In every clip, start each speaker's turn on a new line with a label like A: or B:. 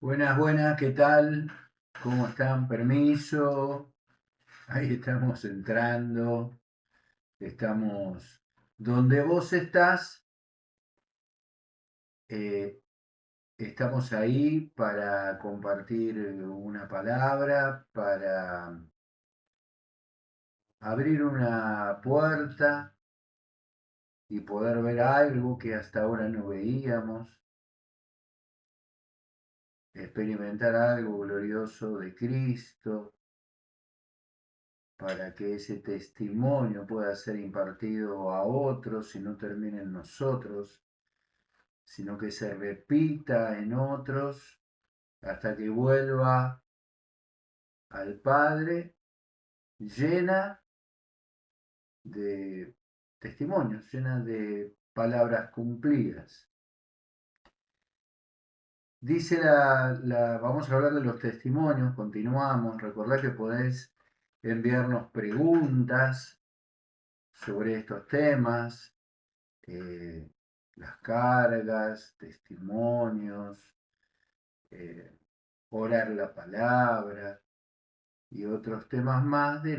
A: Buenas, buenas, ¿qué tal? ¿Cómo están? Permiso. Ahí estamos entrando. Estamos donde vos estás. eh, Estamos ahí para compartir una palabra, para abrir una puerta y poder ver algo que hasta ahora no veíamos, experimentar algo glorioso de Cristo, para que ese testimonio pueda ser impartido a otros y no termine en nosotros, sino que se repita en otros hasta que vuelva al Padre llena de testimonios, llena de palabras cumplidas. Dice vamos a hablar de los testimonios, continuamos, recordad que podés enviarnos preguntas sobre estos temas, eh, las cargas, testimonios, eh, orar la palabra y otros temas más de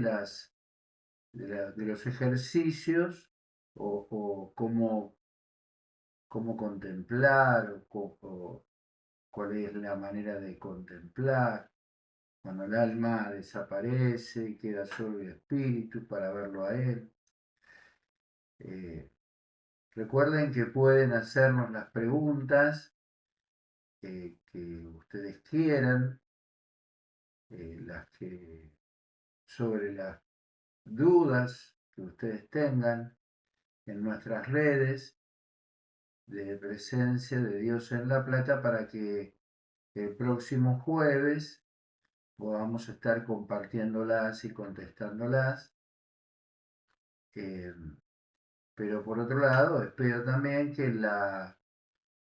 A: los ejercicios o cómo contemplar o cuál es la manera de contemplar cuando el alma desaparece y queda solo el espíritu para verlo a él. Eh, Recuerden que pueden hacernos las preguntas que ustedes quieran, las que sobre las dudas que ustedes tengan en nuestras redes de presencia de Dios en La Plata para que el próximo jueves podamos estar compartiéndolas y contestándolas. Eh, pero por otro lado, espero también que la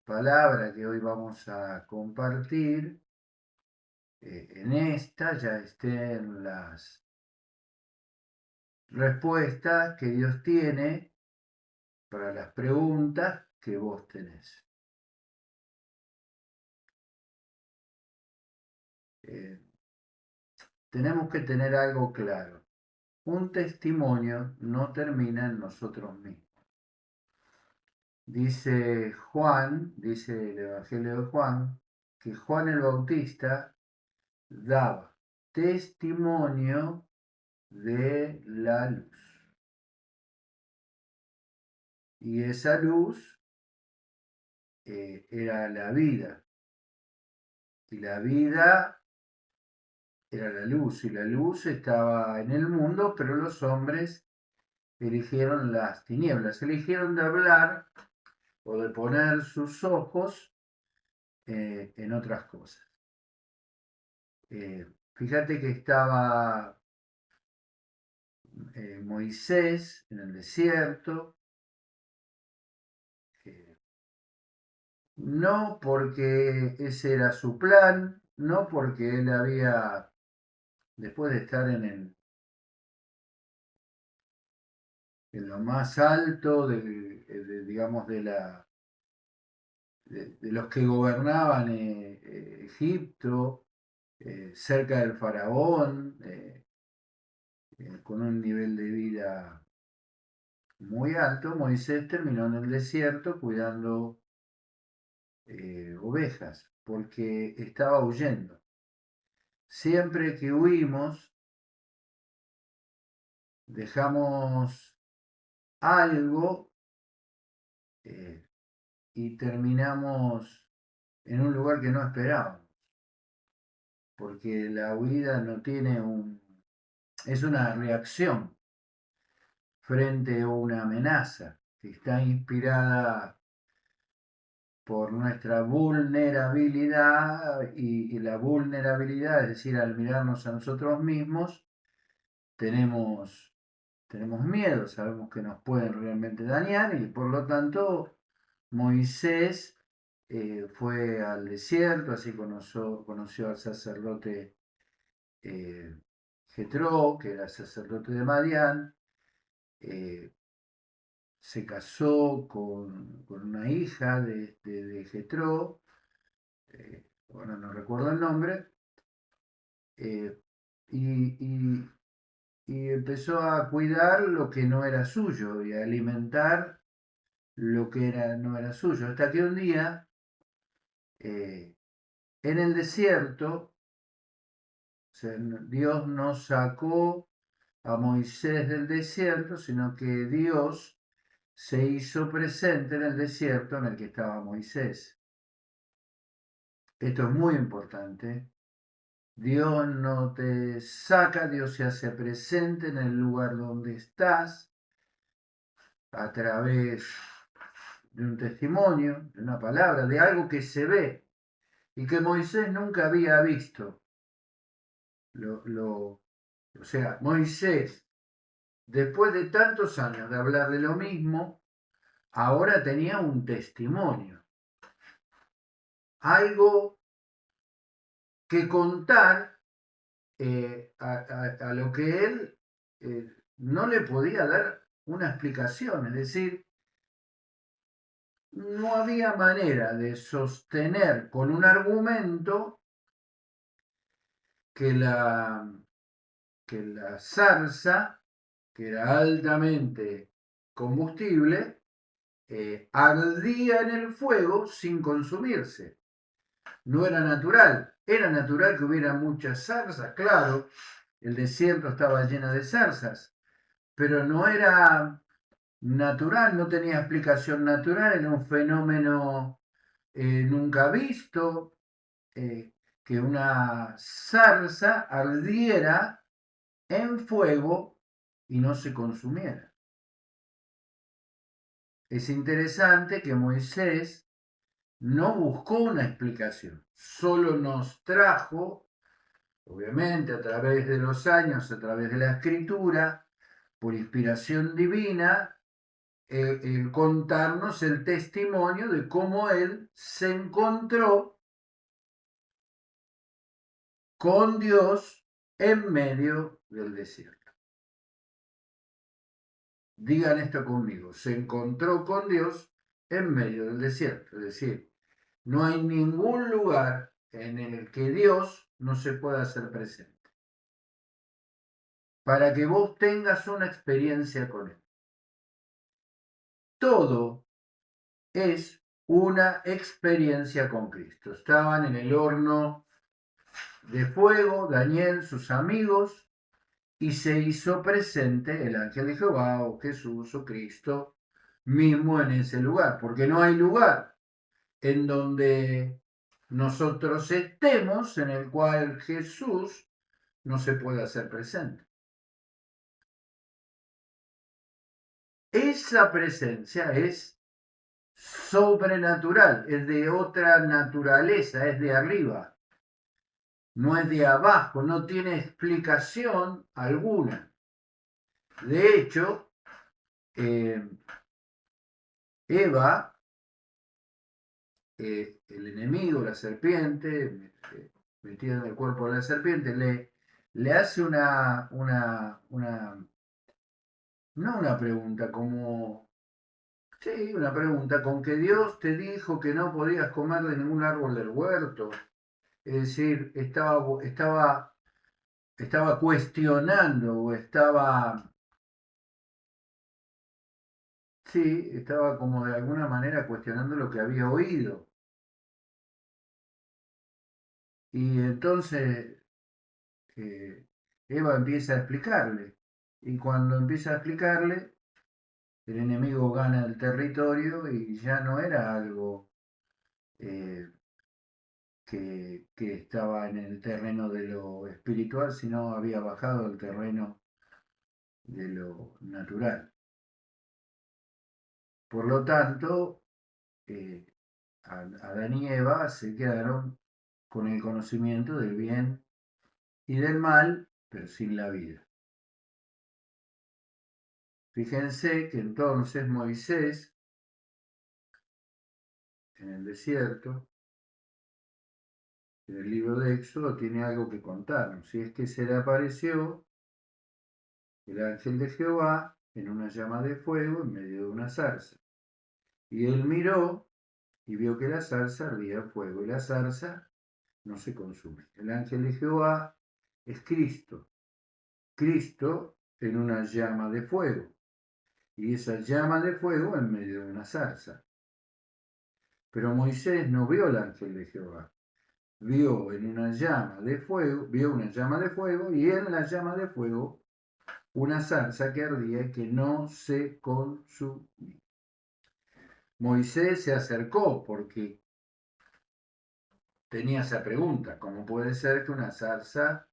A: palabra que hoy vamos a compartir en esta ya estén las respuestas que Dios tiene para las preguntas que vos tenés. Eh, Tenemos que tener algo claro. Un testimonio no termina en nosotros mismos. Dice Juan, dice el Evangelio de Juan, que Juan el Bautista daba testimonio de la luz. Y esa luz era la vida. Y la vida era la luz. Y la luz estaba en el mundo, pero los hombres eligieron las tinieblas. Eligieron de hablar o de poner sus ojos en otras cosas. Fíjate que estaba Moisés en el desierto, eh, no porque ese era su plan, no porque él había, después de estar en lo más alto digamos, de los que gobernaban Egipto, cerca del faraón, con un nivel de vida muy alto, Moisés terminó en el desierto cuidando ovejas, porque estaba huyendo. Siempre que huimos, dejamos algo eh, y terminamos en un lugar que no esperábamos, porque la huida no tiene es una reacción frente a una amenaza que está inspirada por nuestra vulnerabilidad y la vulnerabilidad, es decir, al mirarnos a nosotros mismos, tenemos, tenemos miedo, sabemos que nos pueden realmente dañar y por lo tanto Moisés fue al desierto, así conoció al sacerdote eh, Jetro, que era sacerdote de Madián, eh, se casó con una hija de Jetro, ahora no recuerdo el nombre, eh, y, y empezó a cuidar lo que no era suyo y a alimentar lo que no era suyo. Hasta que un día, eh, en el desierto, o sea, Dios no sacó a Moisés del desierto, sino que Dios se hizo presente en el desierto en el que estaba Moisés. Esto es muy importante. Dios no te saca, Dios se hace presente en el lugar donde estás a través de un testimonio, de una palabra, de algo que se ve y que Moisés nunca había visto. O sea, Moisés, después de tantos años de hablar de lo mismo, ahora tenía un testimonio, algo que contar a lo que él no le podía dar una explicación, es decir, no había manera de sostener con un argumento que la zarza, que era altamente combustible, ardía en el fuego sin consumirse. No era natural que hubiera muchas zarzas, claro, el desierto estaba lleno de zarzas, pero no era natural, no tenía explicación natural, era un fenómeno nunca visto, que una zarza ardiera en fuego y no se consumiera. Es interesante que Moisés no buscó una explicación, solo nos trajo, obviamente a través de los años, a través de la escritura, por inspiración divina, el contarnos el testimonio de cómo él se encontró con Dios en medio del desierto. Digan esto conmigo, se encontró con Dios en medio del desierto, es decir, no hay ningún lugar en el que Dios no se pueda hacer presente, para que vos tengas una experiencia con Él. Todo es una experiencia con Cristo. Estaban en el horno de fuego, Daniel, sus amigos, y se hizo presente el ángel de Jehová o Jesús o Cristo mismo en ese lugar, porque no hay lugar en donde nosotros estemos en el cual Jesús no se puede hacer presente. Esa presencia es sobrenatural, es de otra naturaleza, es de arriba, no es de abajo, no tiene explicación alguna. De hecho, Eva, el enemigo, la serpiente, metida en el cuerpo de la serpiente, le hace no una pregunta, como, sí, una pregunta, con que Dios te dijo que no podías comer de ningún árbol del huerto. Es decir, estaba cuestionando o sí, estaba como de alguna manera cuestionando lo que había oído. Y entonces Eva empieza a explicarle. Y cuando empieza a explicarle, el enemigo gana el territorio y ya no era algo eh, que estaba en el terreno de lo espiritual, sino había bajado al terreno de lo natural. Por lo tanto, eh, Adán y Eva se quedaron con el conocimiento del bien y del mal, pero sin la vida. Fíjense que entonces Moisés, en el desierto, en el libro de Éxodo, tiene algo que contarnos, y es que se le apareció el ángel de Jehová en una llama de fuego en medio de una zarza. Y él miró y vio que la zarza ardía en fuego, y la zarza no se consume. El ángel de Jehová es Cristo, Cristo en una llama de fuego, y esa llama de fuego en medio de una zarza. Pero Moisés no vio al ángel de Jehová, vio una llama de fuego, y en la llama de fuego una zarza que ardía y que no se consumía. Moisés se acercó porque tenía esa pregunta: ¿cómo puede ser que una zarza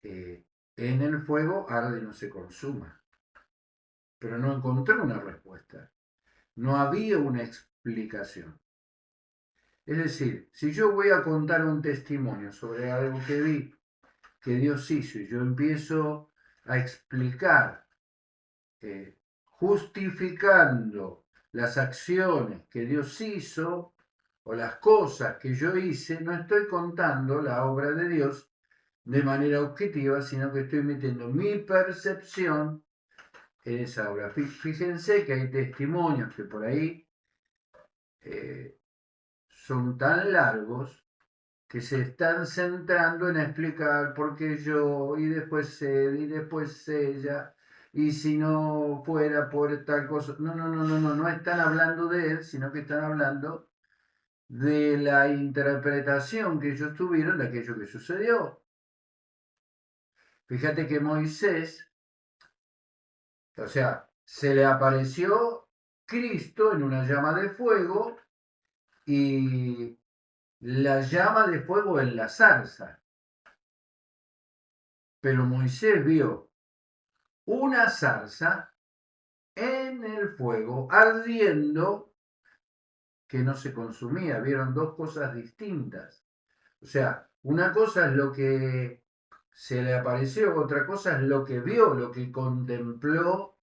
A: en el fuego arde y no se consuma? Pero no encontró una respuesta, no había una explicación. Es decir, si yo voy a contar un testimonio sobre algo que vi, que Dios hizo, y yo empiezo a explicar, justificando las acciones que Dios hizo o las cosas que yo hice, no estoy contando la obra de Dios de manera objetiva, sino que estoy metiendo mi percepción en esa obra. Fíjense que hay testimonios que por ahí son tan largos que se están centrando en explicar por qué yo, y después él, y después ella, y si no fuera por tal cosa. No están hablando de él, sino que están hablando de la interpretación que ellos tuvieron de aquello que sucedió. Fíjate que Moisés, o sea, se le apareció Cristo en una llama de fuego, y la llama de fuego en la zarza. Pero Moisés vio una zarza en el fuego ardiendo que no se consumía. Vieron dos cosas distintas. O sea, una cosa es lo que se le apareció, otra cosa es lo que vio, lo que contempló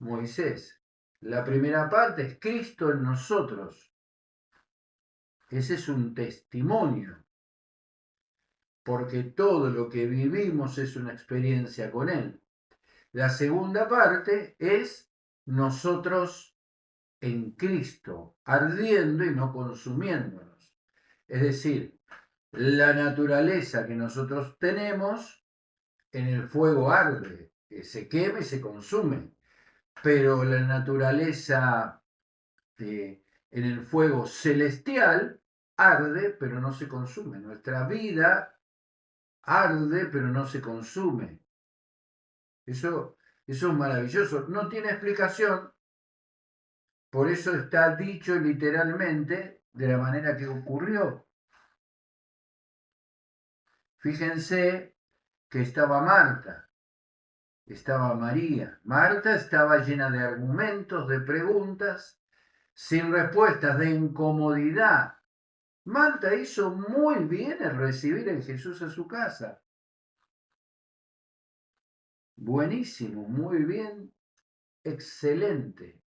A: Moisés. La primera parte es Cristo en nosotros. Ese es un testimonio, porque todo lo que vivimos es una experiencia con Él. La segunda parte es nosotros en Cristo, ardiendo y no consumiéndonos. Es decir, la naturaleza que nosotros tenemos en el fuego arde, se quema y se consume, pero la naturaleza en el fuego celestial arde pero no se consume. Nuestra vida arde pero no se consume. Eso es maravilloso. No tiene explicación, por eso está dicho literalmente de la manera que ocurrió. Fíjense que estaba Marta, estaba María. Marta estaba llena de argumentos, de preguntas, sin respuestas, de incomodidad. Marta hizo muy bien en recibir a Jesús a su casa. Buenísimo, muy bien, excelente.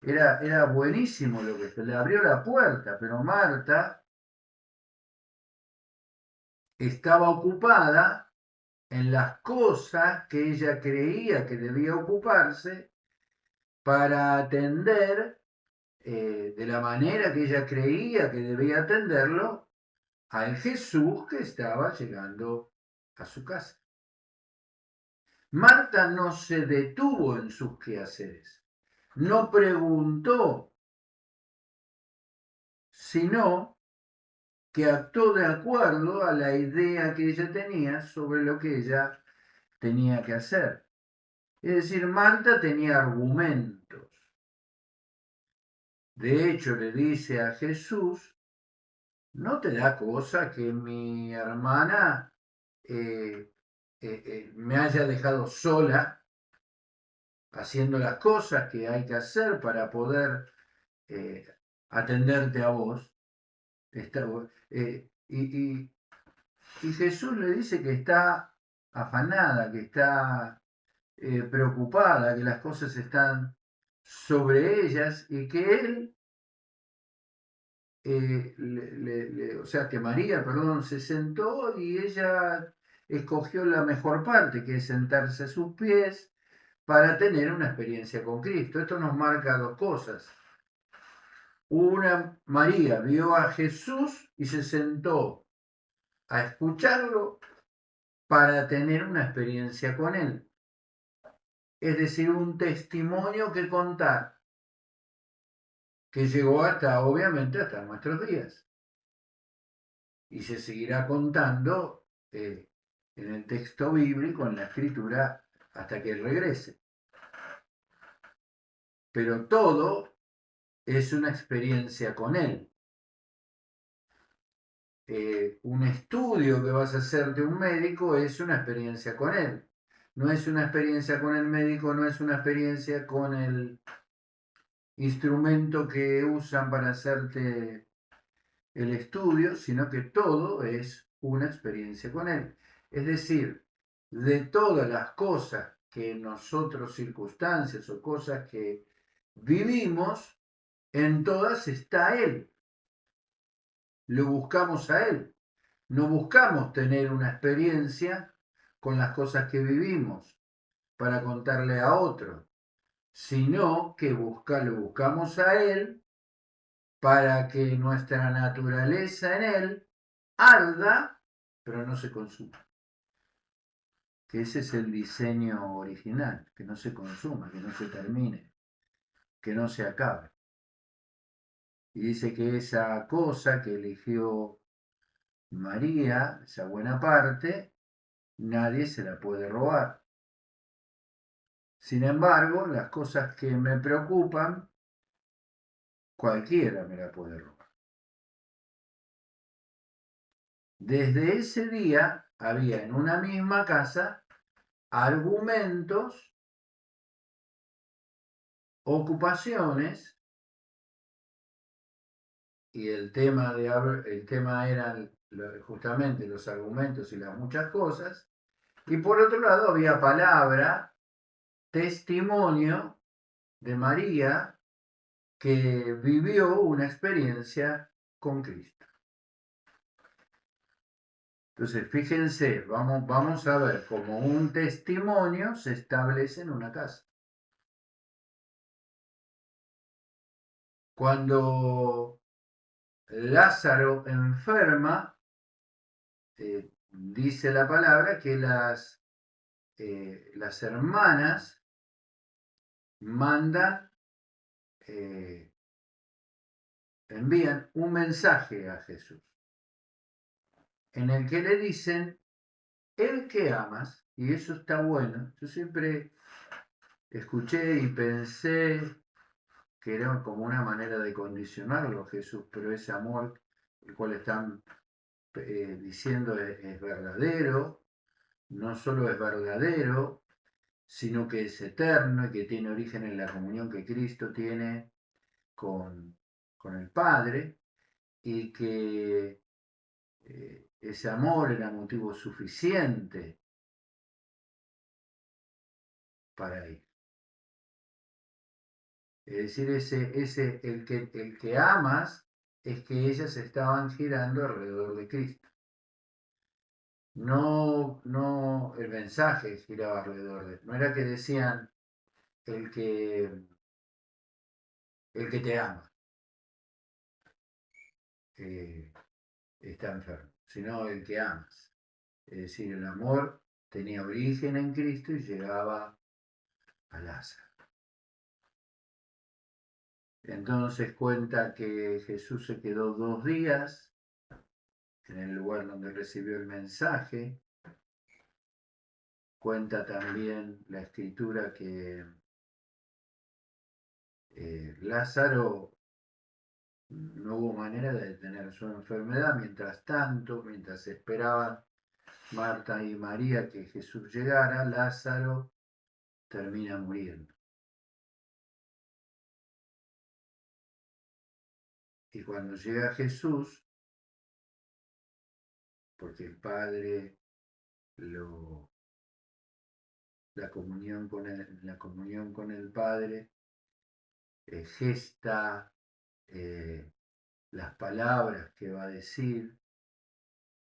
A: Era buenísimo lo que le abrió la puerta, pero Marta estaba ocupada en las cosas que ella creía que debía ocuparse para atender de la manera que ella creía que debía atenderlo al Jesús que estaba llegando a su casa. Marta no se detuvo en sus quehaceres, no preguntó, sino que actuó de acuerdo a la idea que ella tenía sobre lo que ella tenía que hacer. Es decir, Marta tenía argumentos. De hecho, le dice a Jesús: ¿no te da cosa que mi hermana me haya dejado sola haciendo las cosas que hay que hacer para poder eh, atenderte a vos? Y Jesús le dice que está afanada, que está preocupada, que las cosas están sobre ellas, y que él, o sea, que María, perdón, se sentó y ella escogió la mejor parte, que es sentarse a sus pies para tener una experiencia con Cristo. Esto nos marca dos cosas. una María vio a Jesús y se sentó a escucharlo para tener una experiencia con él. Es decir, un testimonio que contar, que llegó hasta, obviamente, hasta nuestros días. Y se seguirá contando en el texto bíblico, en la escritura, hasta que él regrese. Pero todo es una experiencia con él. Un estudio que vas a hacer de un médico es una experiencia con él. No es una experiencia con el médico, no es una experiencia con el instrumento que usan para hacerte el estudio, sino que todo es una experiencia con él. Es decir, de todas las cosas que nosotros, circunstancias o cosas que vivimos, en todas está él. Lo buscamos a él. No buscamos tener una experiencia con las cosas que vivimos para contarle a otro, sino que lo buscamos a él para que nuestra naturaleza en él arda, pero no se consuma. Que ese es el diseño original, que no se consuma, que no se termine, que no se acabe. Y dice que esa cosa que eligió María, esa buena parte, nadie se la puede robar. Sin embargo, las cosas que me preocupan, cualquiera me la puede robar. Desde ese día había en una misma casa argumentos, ocupaciones, y el tema eran justamente los argumentos y las muchas cosas, y por otro lado había palabra, testimonio de María que vivió una experiencia con Cristo. Entonces, fíjense, vamos a ver cómo un testimonio se establece en una casa. Cuando Lázaro enferma, dice la palabra que las hermanas mandan, envían un mensaje a Jesús en el que le dicen, el que amas, y eso está bueno. Yo siempre escuché y pensé que era como una manera de condicionarlo Jesús, pero ese amor, el cual están diciendo es verdadero, no solo es verdadero, sino que es eterno y que tiene origen en la comunión que Cristo tiene con, con el Padre, y que ese amor era motivo suficiente para ir. Es decir, el que amas es que ellas estaban girando alrededor de Cristo. No, el mensaje giraba alrededor de él. No era que decían el que, el que te ama está enfermo, sino el que amas. Es decir, el amor tenía origen en Cristo y llegaba a Lázaro. Entonces cuenta que Jesús se quedó 2 días en el lugar donde recibió el mensaje. Cuenta también la escritura que Lázaro no hubo manera de detener su enfermedad. Mientras tanto, mientras esperaban Marta y María que Jesús llegara, Lázaro termina muriendo. Y cuando llega Jesús, porque el Padre la comunión con el Padre gesta las palabras que va a decir,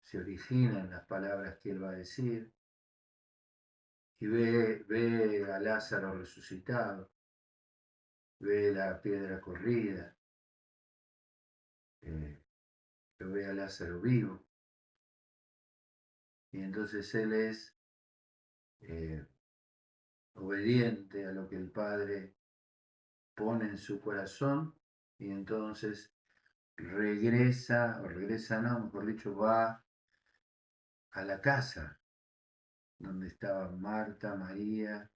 A: se originan las palabras que él va a decir, y ve a Lázaro resucitado, ve la piedra corrida, lo ve a Lázaro vivo. Y entonces él es obediente a lo que el Padre pone en su corazón y entonces regresa no, mejor dicho, va a la casa donde estaban Marta, María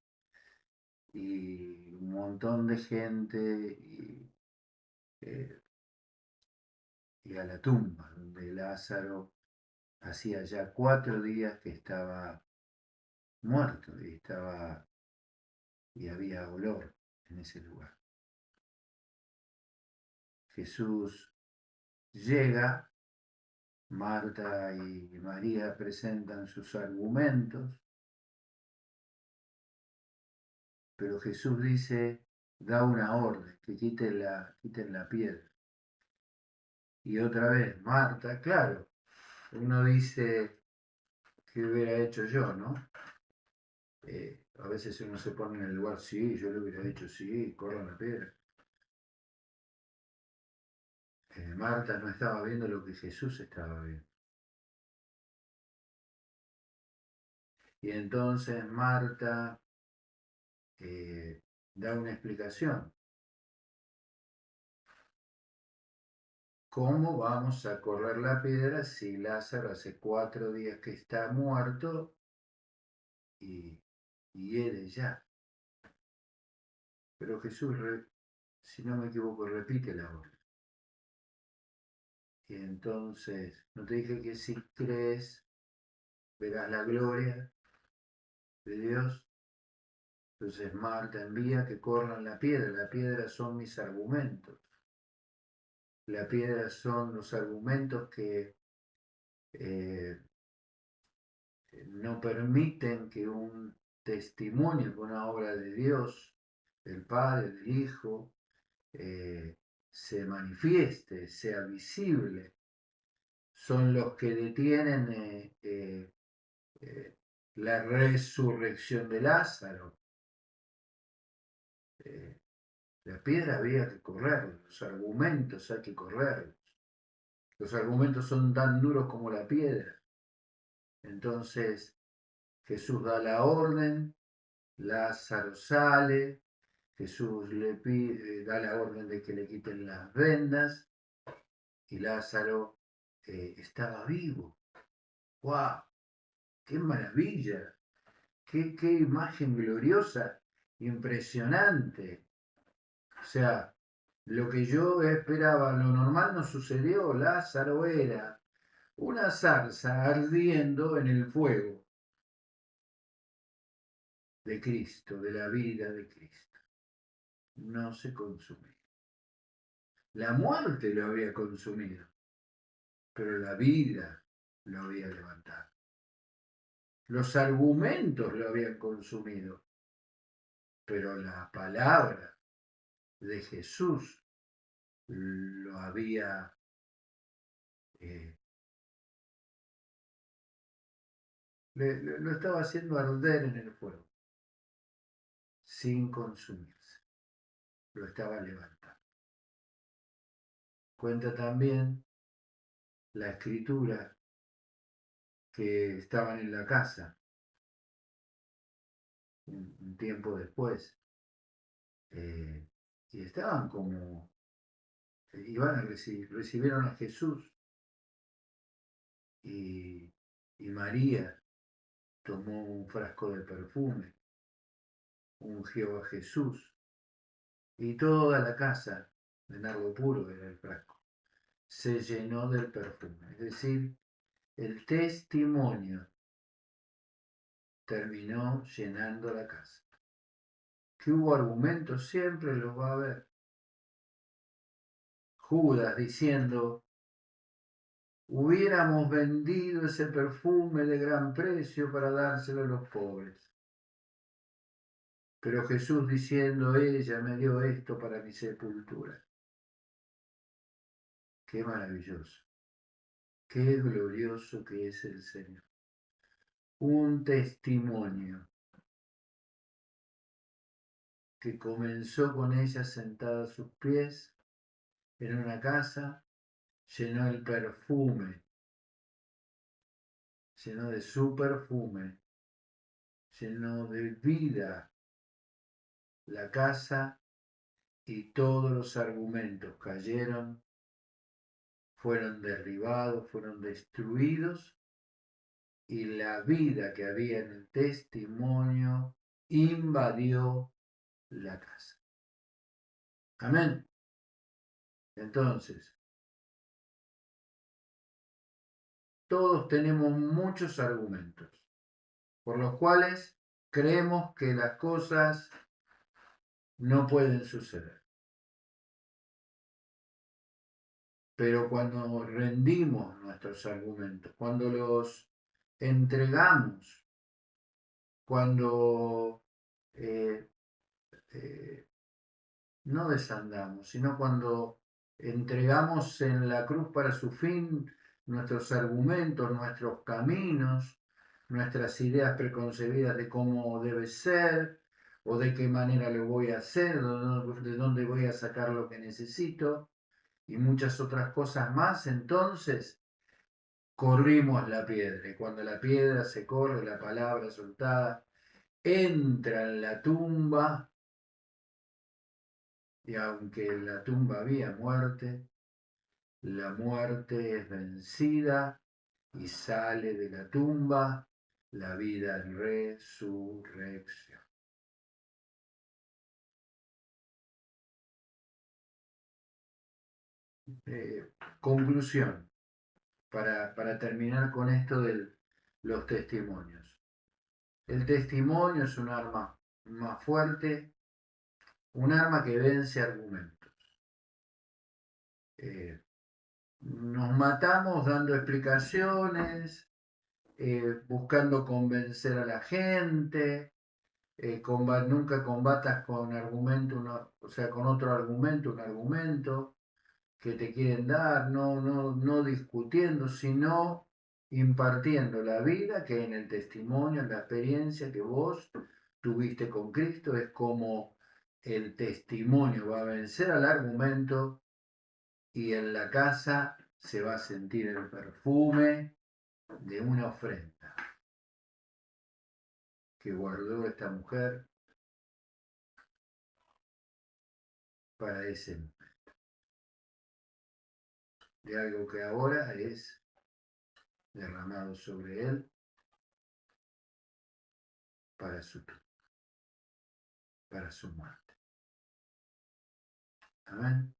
A: y un montón de gente eh, y a la tumba donde Lázaro hacía ya 4 días que estaba muerto y había olor en ese lugar. Jesús llega, Marta y María presentan sus argumentos, pero Jesús da una orden, que quiten la piedra. Y otra vez, Marta, claro, uno dice, ¿qué hubiera hecho yo, no? A veces uno se pone en el lugar, sí, yo le hubiera dicho, sí, corran la piedra. Marta no estaba viendo lo que Jesús estaba viendo. Y entonces Marta da una explicación. ¿Cómo vamos a correr la piedra si Lázaro hace 4 días que está muerto y hiere ya? Pero Jesús, si no me equivoco, repite la orden. Y entonces, ¿no te dije que si crees verás la gloria de Dios? Entonces Marta envía que corran la piedra. La piedra son mis argumentos. La piedra son los argumentos que eh, no permiten que un testimonio, que una obra de Dios, del Padre, del Hijo, se manifieste, sea visible. Son los que detienen la resurrección de Lázaro. La piedra había que correr, los argumentos hay que correr. Los argumentos son tan duros como la piedra. Entonces Jesús da la orden, Lázaro sale, Jesús le pide, da la orden de que le quiten las vendas y Lázaro estaba vivo. ¡Wow! ¡Qué maravilla! ¡Qué imagen gloriosa! Impresionante. O sea, lo que yo esperaba, lo normal no sucedió. Lázaro era una zarza ardiendo en el fuego de Cristo, de la vida de Cristo. No se consumía. La muerte lo había consumido, pero la vida lo había levantado. Los argumentos lo habían consumido, pero la palabra de Jesús lo había eh, lo estaba haciendo arder en el fuego, sin consumirse. Lo estaba levantando. Cuenta también la escritura que estaban en la casa un tiempo después y estaban como, iban a recibieron a Jesús y, y María tomó un frasco de perfume, ungió a Jesús y toda la casa de nardo puro era el frasco, se llenó del perfume, es decir, el testimonio terminó llenando la casa. Que hubo argumentos, siempre los va a haber. Judas diciendo, hubiéramos vendido ese perfume de gran precio para dárselo a los pobres. Pero Jesús diciendo, ella me dio esto para mi sepultura. Qué maravilloso, qué glorioso que es el Señor. Un testimonio que comenzó con ella sentada a sus pies en una casa llenó el perfume, llenó de su perfume, llenó de vida la casa y todos los argumentos cayeron, fueron derribados, fueron destruidos y la vida que había en el testimonio invadió la casa. Amén. Entonces, todos tenemos muchos argumentos por los cuales creemos que las cosas no pueden suceder. Pero cuando rendimos nuestros argumentos, cuando los entregamos, cuando no desandamos, sino cuando entregamos en la cruz para su fin nuestros argumentos, nuestros caminos, nuestras ideas preconcebidas de cómo debe ser o de qué manera lo voy a hacer, de dónde voy a sacar lo que necesito y muchas otras cosas más, entonces corrimos la piedra. Y cuando la piedra se corre, la palabra soltada entra en la tumba, y aunque en la tumba había muerte, la muerte es vencida y sale de la tumba la vida en resurrección. Conclusión, para terminar con esto de los testimonios. El testimonio es un arma más fuerte, un arma que vence argumentos. Nos matamos dando explicaciones, buscando convencer a la gente, nunca combatas con argumento, o sea, con otro argumento, un argumento que te quieren dar, no discutiendo, sino impartiendo la vida que en el testimonio, en la experiencia que vos tuviste con Cristo, es como el testimonio va a vencer al argumento y en la casa se va a sentir el perfume de una ofrenda que guardó esta mujer para ese momento, de algo que ahora es derramado sobre él para su muerte. Amén.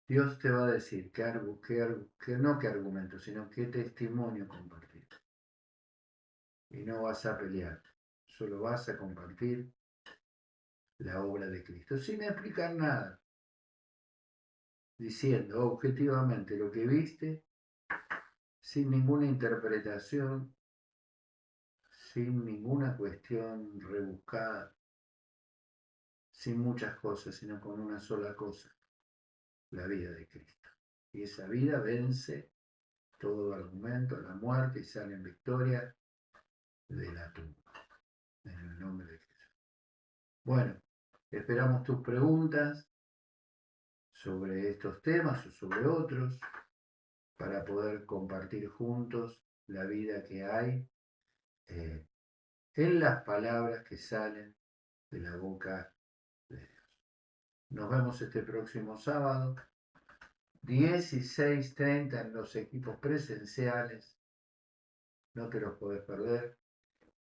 A: Dios te va a decir qué argumento, sino qué testimonio compartir. Y no vas a pelear, solo vas a compartir la obra de Cristo, sin explicar nada, diciendo objetivamente lo que viste, sin ninguna interpretación, sin ninguna cuestión rebuscada, sin muchas cosas, sino con una sola cosa, la vida de Cristo. Y esa vida vence todo argumento, la muerte, y sale en victoria de la tumba, en el nombre de Jesús. Bueno, esperamos tus preguntas sobre estos temas o sobre otros para poder compartir juntos la vida que hay en las palabras que salen de la boca de Dios. Nos vemos este próximo sábado, 16:30 en los equipos presenciales, no te los podés perder,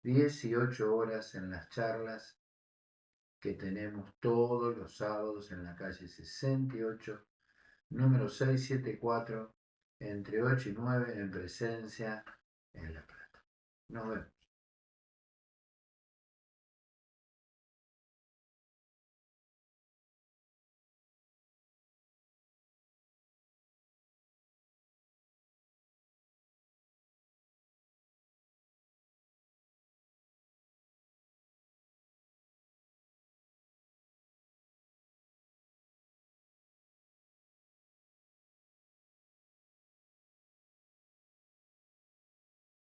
A: 18 horas en las charlas que tenemos todos los sábados en la calle 68, número 674, entre 8 y 9 en presencia en La Plata. Nos vemos.